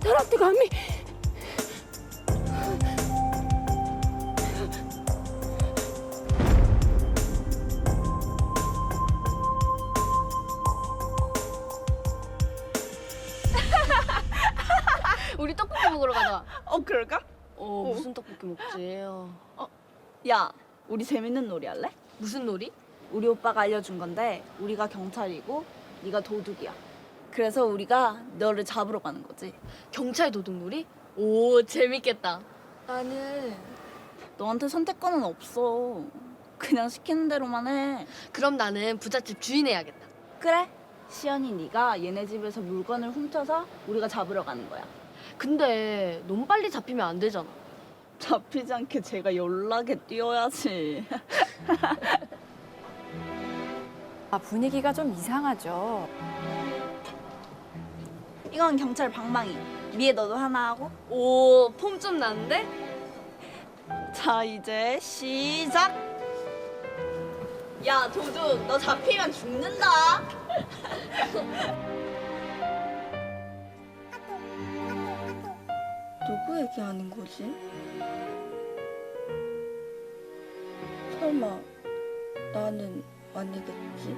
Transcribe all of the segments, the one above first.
トラックがみ우리 떡볶이 먹으러 가자. 그럴까? 무슨 떡볶이 먹지? 야, 우리 재밌는 놀이 할래? 무슨 놀이? 우리 오빠가 알려준 건데 우리가 경찰이고 네가 도둑이야. 그래서 우리가 너를 잡으러 가는 거지. 경찰 도둑 놀이? 오, 재밌겠다. 나는 너한테 선택권은 없어. 그냥 시키는 대로만 해. 그럼 나는 부잣집 주인 해야겠다. 그래. 시연이 네가 얘네 집에서 물건을 훔쳐서 우리가 잡으러 가는 거야. 근데 너무 빨리 잡히면 안 되잖아. 잡히지 않게 제가 연락에 뛰어야지. 아, 분위기가 좀 이상하죠. 이건 경찰 방망이. 미애 너도 하나 하고. 오, 폼 좀 나는데? 자, 이제 시작. 야, 도둑, 너 잡히면 죽는다. 누구 얘기하는 거지? 설마 나는 아니겠지?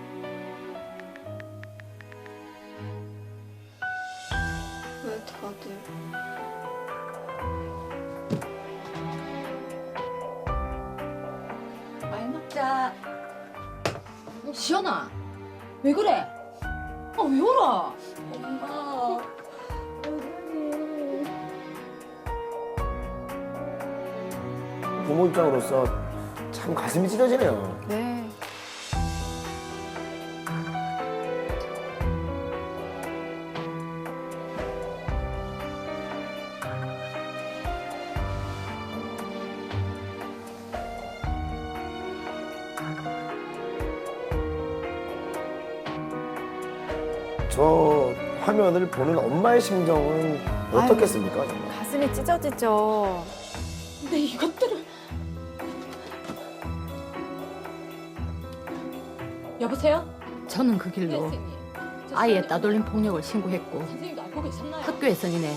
왜 다들 많이 먹자. 시연아, 왜 그래? 왜 울어? 엄마 부모 입장으로서 참 가슴이 찢어지네요. 네. 저 화면을 보는 엄마의 심정은 어떻겠습니까? 정말? 가슴이 찢어지죠. 근데 이것들을. 여보세요? 저는 그 길로 선생님. 아이의 따돌림 폭력을 신고했고 선생님도 알고 계셨나요? 학교에서 이내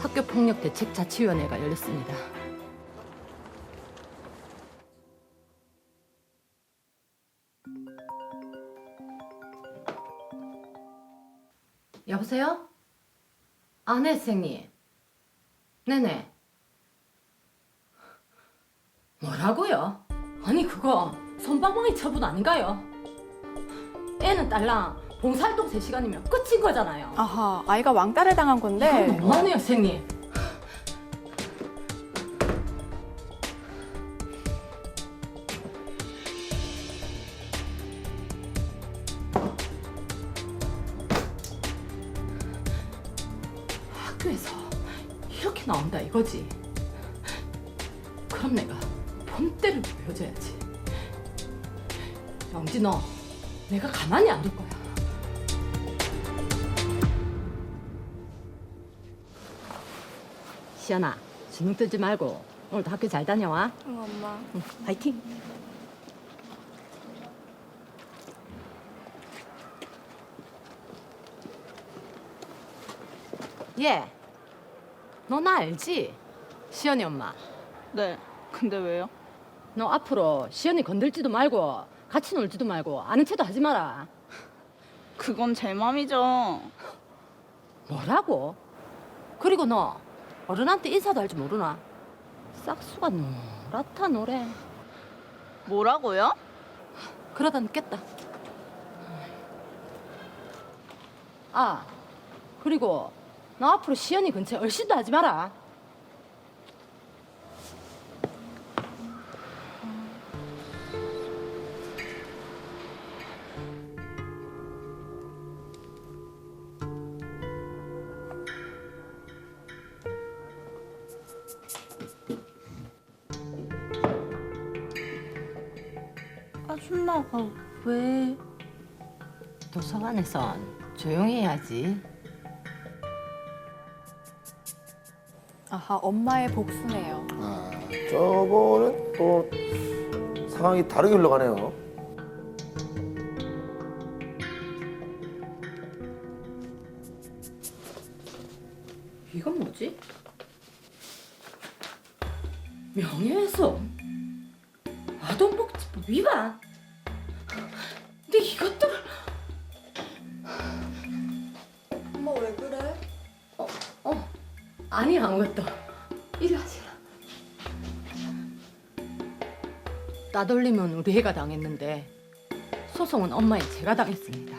학교폭력대책자치위원회가 열렸습니다. 여보세요? 네, 선생님. 네네. 뭐라고요? 아니 그거 솜방망이 처분 아닌가요? 애는 딸랑 봉사활동 3시간이면 끝인 거잖아요. 아하, 아이가 왕따를 당한 건데. 너무하네요, 선생님. 학교에서 이렇게 나온다 이거지. 그럼 내가 본때를 보여줘야지. 영지 너 내가 가만히 안 둘 거야. 시연아, 주눅 들지 말고 오늘도 학교 잘 다녀와. 엄마. 파이팅. 얘, 너 나 알지? 시연이 엄마. 네. 근데 왜요? 너 앞으로 시연이 건들지도 말고 같이 놀지도 말고 아는 체도 하지 마라. 그건 제 맘이죠. 뭐라고? 그리고 너 어른한테 인사도 할 줄 모르나? 싹수가 노랗다 노래. 뭐라고요? 그러다 늦겠다. 아, 그리고 너 앞으로 시연이 근처에 얼씬도 하지 마라. 아줌마가 왜? 도서관에선 조용히 해야지. 아하, 엄마의 복수네요. 아, 저거는 또 상황이 다르게 흘러가네요. 이건 뭐지? 명예훼손, 아동복지법 위반. 근데 이것도 엄마 왜 그래? 아니 아무것도. 이리 와시라. 따돌리면 우리 애가 당했는데 소송은 엄마의 제가 당했습니다.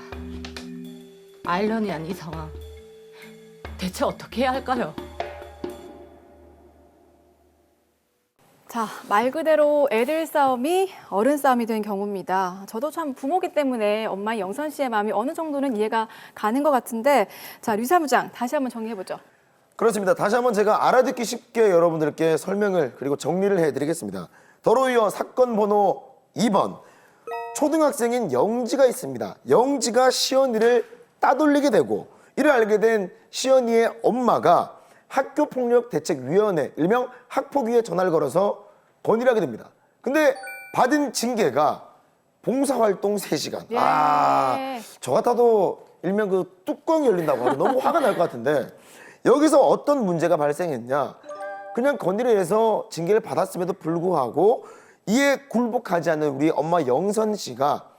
아이러니한 이 상황 대체 어떻게 해야 할까요? 자, 말 그대로 애들 싸움이 어른 싸움이 된 경우입니다. 저도 참 부모기 때문에 엄마 영선 씨의 마음이 어느 정도는 이해가 가는 것 같은데, 자, 류 사무장 다시 한번 정리해보죠. 그렇습니다. 다시 한번 제가 알아듣기 쉽게 여러분들께 설명을 그리고 정리를 해드리겠습니다. 더러 이어 사건 번호 2번. 초등학생인 영지가 있습니다. 영지가 시연이를 따돌리게 되고 이를 알게 된 시연이의 엄마가 학교폭력대책위원회, 일명 학폭위에 전화를 걸어서 건의를 하게 됩니다. 근데 받은 징계가 봉사활동 3시간. 예. 저 같아도 일명 그 뚜껑이 열린다고 하고 너무 화가 날 것 같은데 여기서 어떤 문제가 발생했냐. 그냥 건의를 해서 징계를 받았음에도 불구하고 이에 굴복하지 않는 우리 엄마 영선 씨가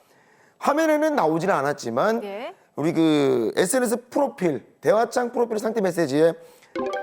화면에는 나오지는 않았지만 예. 우리 그 SNS 프로필, 대화창 프로필 상태 메시지에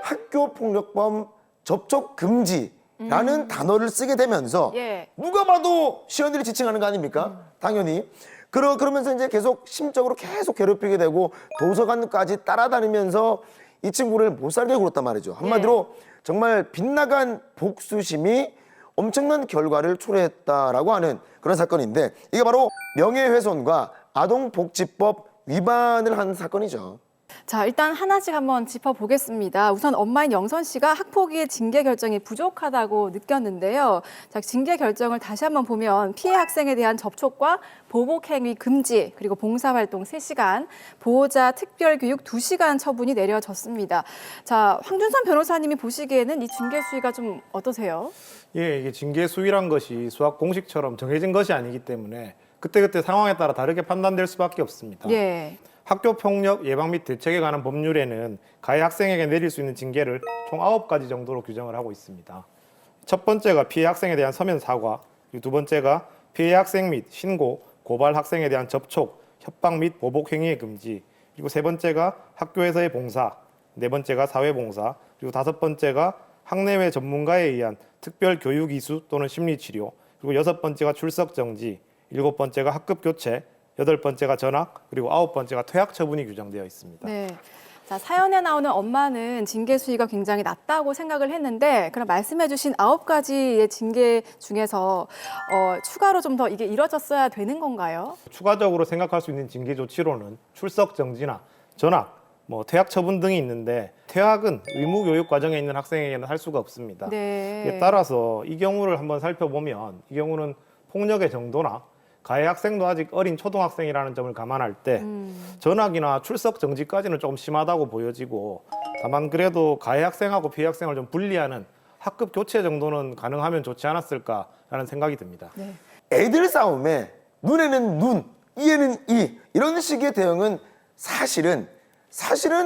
학교폭력범 접촉 금지라는 단어를 쓰게 되면서 예. 누가 봐도 시연이를 지칭하는 거 아닙니까? 당연히. 그러면서 이제 계속 심적으로 계속 괴롭히게 되고 도서관까지 따라다니면서 이 친구를 못 살게 굴었단 말이죠. 한마디로 정말 빗나간 복수심이 엄청난 결과를 초래했다라고 하는 그런 사건인데 이게 바로 명예훼손과 아동복지법 위반을 한 사건이죠. 자, 일단 하나씩 한번 짚어보겠습니다. 우선 엄마인 영선 씨가 학폭위의 징계 결정이 부족하다고 느꼈는데요. 자, 징계 결정을 다시 한번 보면 피해 학생에 대한 접촉과 보복행위 금지, 그리고 봉사활동 3시간, 보호자 특별교육 2시간 처분이 내려졌습니다. 자, 황준선 변호사님이 보시기에는 이 징계 수위가 좀 어떠세요? 예, 이게 징계 수위란 것이 수학 공식처럼 정해진 것이 아니기 때문에 그때그때 상황에 따라 다르게 판단될 수밖에 없습니다. 예. 학교폭력 예방 및 대책에 관한 법률에는 가해 학생에게 내릴 수 있는 징계를 총 9가지 정도로 규정을 하고 있습니다. 첫 번째가 피해 학생에 대한 서면 사과, 그리고 두 번째가 피해 학생 및 신고, 고발 학생에 대한 접촉, 협박 및 보복 행위의 금지, 그리고 세 번째가 학교에서의 봉사, 네 번째가 사회봉사, 그리고 다섯 번째가 학내외 전문가에 의한 특별 교육 이수 또는 심리치료, 그리고 여섯 번째가 출석 정지, 일곱 번째가 학급 교체, 여덟 번째가 전학, 그리고 아홉 번째가 퇴학 처분이 규정되어 있습니다. 네. 자, 사연에 나오는 엄마는 징계 수위가 굉장히 낮다고 생각을 했는데 그럼 말씀해주신 9가지의 징계 중에서 추가로 좀 더 이게 이뤄졌어야 되는 건가요? 추가적으로 생각할 수 있는 징계 조치로는 출석 정지나 전학, 퇴학 처분 등이 있는데 퇴학은 의무 교육 과정에 있는 학생에게는 할 수가 없습니다. 네. 이에 따라서 이 경우를 한번 살펴보면 이 경우는 폭력의 정도나 가해 학생도 아직 어린 초등학생이라는 점을 감안할 때 전학이나 출석 정지까지는 조금 심하다고 보여지고 다만 그래도 가해 학생하고 피해 학생을 좀 분리하는 학급 교체 정도는 가능하면 좋지 않았을까라는 생각이 듭니다. 네. 애들 싸움에 눈에는 눈, 이에는 이 이런 식의 대응은 사실은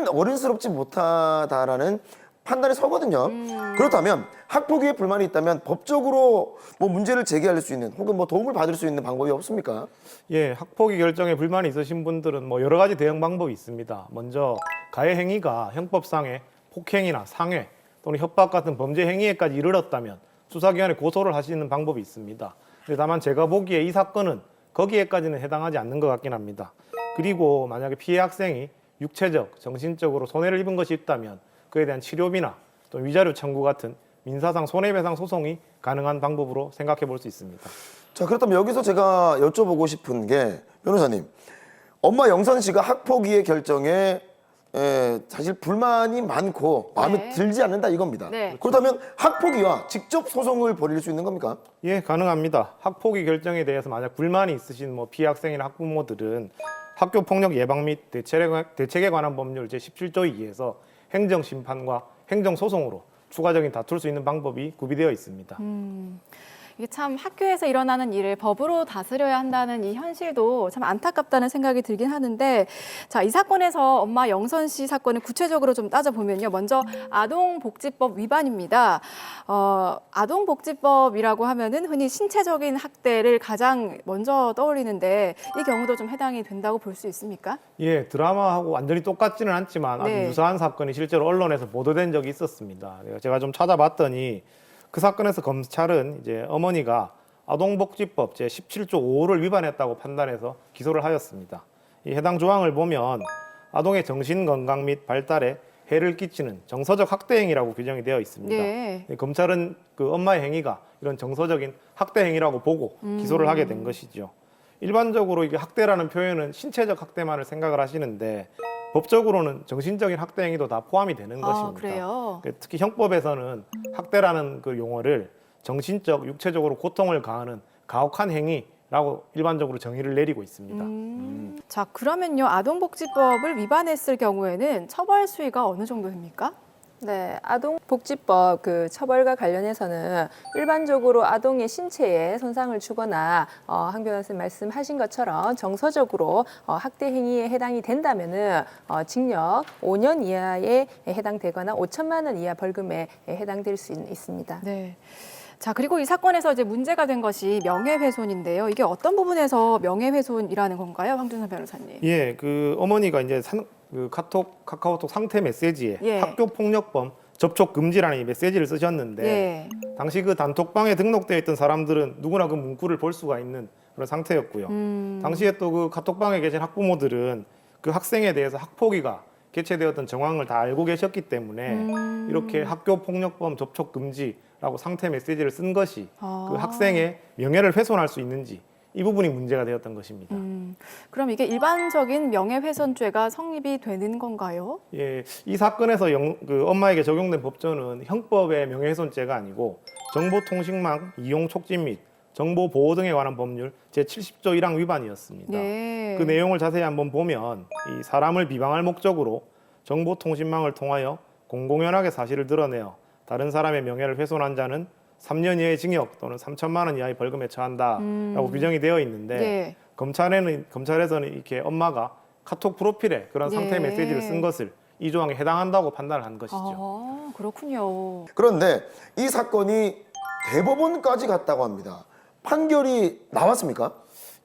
어른스럽지 못하다라는 판단이 서거든요. 그렇다면 학폭위에 불만이 있다면 법적으로 문제를 제기할 수 있는 혹은 도움을 받을 수 있는 방법이 없습니까? 예, 학폭위 결정에 불만이 있으신 분들은 여러 가지 대응 방법이 있습니다. 먼저 가해 행위가 형법상의 폭행이나 상해 또는 협박 같은 범죄 행위에까지 이르렀다면 수사기관에 고소를 하시는 방법이 있습니다. 다만 제가 보기에 이 사건은 거기에까지는 해당하지 않는 것 같긴 합니다. 그리고 만약에 피해 학생이 육체적, 정신적으로 손해를 입은 것이 있다면 그에 대한 치료비나 또 위자료 청구 같은 민사상 손해배상 소송이 가능한 방법으로 생각해 볼 수 있습니다. 자, 그렇다면 여기서 제가 여쭤보고 싶은 게 변호사님, 엄마 영선 씨가 학폭위의 결정에 사실 불만이 많고 마음에 네. 들지 않는다 이겁니다. 네. 그렇다면 학폭위와 직접 소송을 벌일 수 있는 겁니까? 예, 가능합니다. 학폭위 결정에 대해서 만약 불만이 있으신 피해 학생이나 학부모들은 학교폭력 예방 및 대책에 관한 법률 제17조에 의해서 행정심판과 행정소송으로 추가적인 다툴 수 있는 방법이 구비되어 있습니다. 이게 참 학교에서 일어나는 일을 법으로 다스려야 한다는 이 현실도 참 안타깝다는 생각이 들긴 하는데, 자, 이 사건에서 엄마 영선 씨 사건을 구체적으로 좀 따져보면요. 먼저 아동복지법 위반입니다. 아동복지법이라고 하면은 흔히 신체적인 학대를 가장 먼저 떠올리는데 이 경우도 좀 해당이 된다고 볼 수 있습니까? 예, 드라마하고 완전히 똑같지는 않지만 아주 네. 유사한 사건이 실제로 언론에서 보도된 적이 있었습니다. 제가 좀 찾아봤더니 그 사건에서 검찰은 이제 어머니가 아동복지법 제17조 5호를 위반했다고 판단해서 기소를 하였습니다. 이 해당 조항을 보면 아동의 정신 건강 및 발달에 해를 끼치는 정서적 학대 행위라고 규정이 되어 있습니다. 네. 검찰은 그 엄마의 행위가 이런 정서적인 학대 행위라고 보고 기소를 하게 된 것이죠. 일반적으로 이게 학대라는 표현은 신체적 학대만을 생각을 하시는데 법적으로는 정신적인 학대 행위도 다 포함이 되는 것입니다. 그래요? 특히 형법에서는 학대라는 그 용어를 정신적, 육체적으로 고통을 가하는 가혹한 행위라고 일반적으로 정의를 내리고 있습니다. 자, 그러면요. 아동복지법을 위반했을 경우에는 처벌 수위가 어느 정도 됩니까? 네, 아동복지법 그 처벌과 관련해서는 일반적으로 아동의 신체에 손상을 주거나 황 변호사님 말씀하신 것처럼 정서적으로 학대 행위에 해당이 된다면은 징역 5년 이하에 해당되거나 5천만 원 이하 벌금에 해당될 수 있습니다. 네. 자, 그리고 이 사건에서 이제 문제가 된 것이 명예훼손인데요. 이게 어떤 부분에서 명예훼손이라는 건가요, 황준선 변호사님? 예, 그 어머니가 이제 그 카카오톡 상태 메시지에 예. 학교 폭력범 접촉 금지라는 이 메시지를 쓰셨는데 예. 당시 그 단톡방에 등록되어 있던 사람들은 누구나 그 문구를 볼 수가 있는 그런 상태였고요. 당시에 또 그 카톡방에 계신 학부모들은 그 학생에 대해서 학폭위가 개최되었던 정황을 다 알고 계셨기 때문에 이렇게 학교 폭력범 접촉 금지라고 상태 메시지를 쓴 것이 그 학생의 명예를 훼손할 수 있는지 이 부분이 문제가 되었던 것입니다. 그럼 이게 일반적인 명예훼손죄가 성립이 되는 건가요? 예, 이 사건에서 그 엄마에게 적용된 법조는 형법의 명예훼손죄가 아니고 정보통신망 이용 촉진 및 정보보호 등에 관한 법률 제70조 1항 위반이었습니다. 네. 그 내용을 자세히 한번 보면 이 사람을 비방할 목적으로 정보통신망을 통하여 공공연하게 사실을 드러내어 다른 사람의 명예를 훼손한 자는 3년 이하의 징역 또는 3천만 원 이하의 벌금에 처한다라고 규정이 되어 있는데 네. 검찰에서는 이렇게 엄마가 카톡 프로필에 그런 상태 네. 메시지를 쓴 것을 이 조항에 해당한다고 판단을 한 것이죠. 그렇군요. 그런데 이 사건이 대법원까지 갔다고 합니다. 판결이 나왔습니까?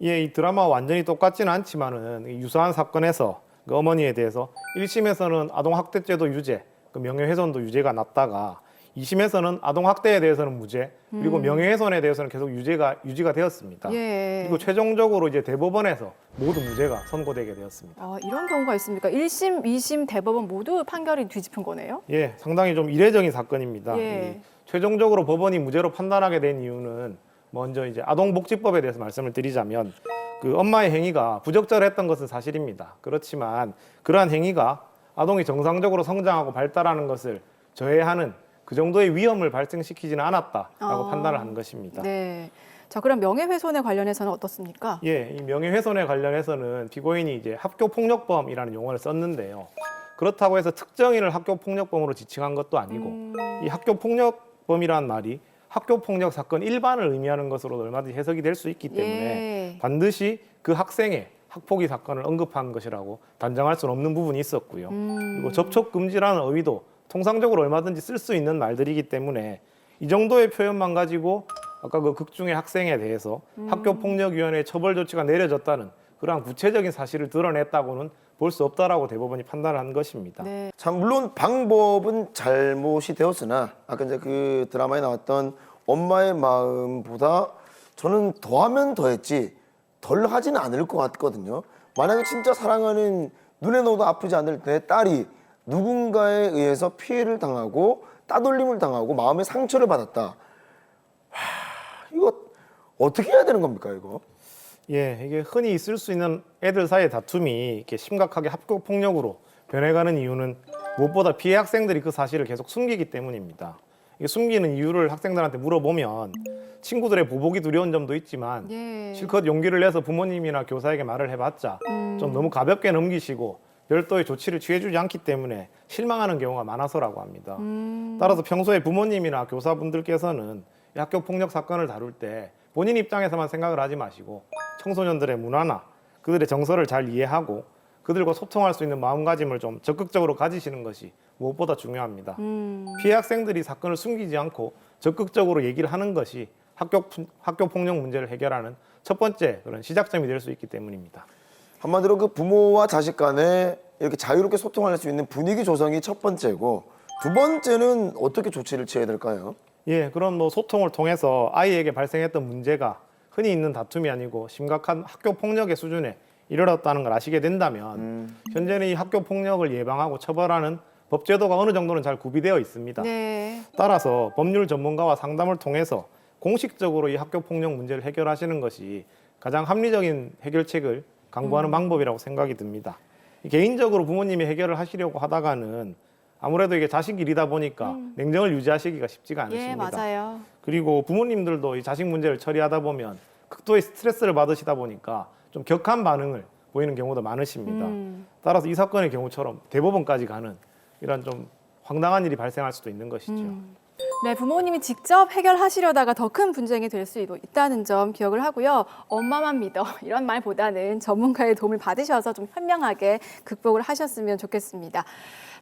예, 이 드라마와 완전히 똑같지는 않지만은 이 유사한 사건에서 그 어머니에 대해서 1심에서는 아동학대죄도 유죄, 그 명예훼손도 유죄가 났다가 2심에서는 아동학대에 대해서는 무죄, 그리고 명예훼손에 대해서는 계속 유지가 되었습니다. 예. 그리고 최종적으로 이제 대법원에서 모두 무죄가 선고되게 되었습니다. 이런 경우가 있습니까? 1심, 2심 대법원 모두 판결이 뒤집힌 거네요? 예, 상당히 좀 이례적인 사건입니다. 예. 최종적으로 법원이 무죄로 판단하게 된 이유는 먼저 이제 아동복지법에 대해서 말씀을 드리자면 그 엄마의 행위가 부적절했던 것은 사실입니다. 그렇지만 그러한 행위가 아동이 정상적으로 성장하고 발달하는 것을 저해하는 그 정도의 위험을 발생시키지는 않았다라고 판단을 한 것입니다. 네. 자, 그럼 명예훼손에 관련해서는 어떻습니까? 예, 이 명예훼손에 관련해서는 피고인이 이제 학교폭력범이라는 용어를 썼는데요. 그렇다고 해서 특정인을 학교폭력범으로 지칭한 것도 아니고 이 학교폭력범이라는 말이 학교폭력 사건 일반을 의미하는 것으로 얼마든지 해석이 될 수 있기 때문에 예. 반드시 그 학생의 학폭위 사건을 언급한 것이라고 단정할 수는 없는 부분이 있었고요. 그리고 접촉 금지라는 어휘도 통상적으로 얼마든지 쓸 수 있는 말들이기 때문에 이 정도의 표현만 가지고 아까 그 극중의 학생에 대해서 학교폭력위원회의 처벌 조치가 내려졌다는 그러한 구체적인 사실을 드러냈다고는 볼 수 없다라고 대법원이 판단을 한 것입니다. 네. 참 물론 방법은 잘못이 되었으나 아까 이제 그 드라마에 나왔던 엄마의 마음보다 저는 더하면 더했지 덜 하지는 않을 것 같거든요. 만약에 진짜 사랑하는 눈에 넣어도 아프지 않을 내 딸이 누군가에 의해서 피해를 당하고 따돌림을 당하고 마음의 상처를 받았다. 이거 어떻게 해야 되는 겁니까, 이거? 예, 이게 흔히 있을 수 있는 애들 사이의 다툼이 이렇게 심각하게 학교 폭력으로 변해가는 이유는 무엇보다 피해 학생들이 그 사실을 계속 숨기기 때문입니다. 이게 숨기는 이유를 학생들한테 물어보면 친구들의 보복이 두려운 점도 있지만 예. 실컷 용기를 내서 부모님이나 교사에게 말을 해봤자 좀 너무 가볍게 넘기시고 별도의 조치를 취해주지 않기 때문에 실망하는 경우가 많아서라고 합니다. 따라서 평소에 부모님이나 교사분들께서는 이 학교 폭력 사건을 다룰 때 본인 입장에서만 생각을 하지 마시고 청소년들의 문화나 그들의 정서를 잘 이해하고 그들과 소통할 수 있는 마음가짐을 좀 적극적으로 가지시는 것이 무엇보다 중요합니다. 피해 학생들이 사건을 숨기지 않고 적극적으로 얘기를 하는 것이 학교 폭력 문제를 해결하는 첫 번째 그런 시작점이 될 수 있기 때문입니다. 한마디로 그 부모와 자식 간에 이렇게 자유롭게 소통할 수 있는 분위기 조성이 첫 번째고, 두 번째는 어떻게 조치를 취해야 될까요? 예, 그런 뭐 소통을 통해서 아이에게 발생했던 문제가 흔히 있는 다툼이 아니고 심각한 학교 폭력의 수준에 이르렀다는 걸 아시게 된다면 현재는 이 학교 폭력을 예방하고 처벌하는 법 제도가 어느 정도는 잘 구비되어 있습니다. 네. 따라서 법률 전문가와 상담을 통해서 공식적으로 이 학교 폭력 문제를 해결하시는 것이 가장 합리적인 해결책을 강구하는 방법이라고 생각이 듭니다. 개인적으로 부모님이 해결을 하시려고 하다가는 아무래도 이게 자식 일이다 보니까 냉정을 유지하시기가 쉽지가 않으십니다. 예, 맞아요. 그리고 부모님들도 이 자식 문제를 처리하다 보면 극도의 스트레스를 받으시다 보니까 좀 격한 반응을 보이는 경우도 많으십니다. 따라서 이 사건의 경우처럼 대법원까지 가는 이런 좀 황당한 일이 발생할 수도 있는 것이죠. 네, 부모님이 직접 해결하시려다가 더 큰 분쟁이 될 수 있다는 점 기억을 하고요. 엄마만 믿어 이런 말보다는 전문가의 도움을 받으셔서 좀 현명하게 극복을 하셨으면 좋겠습니다.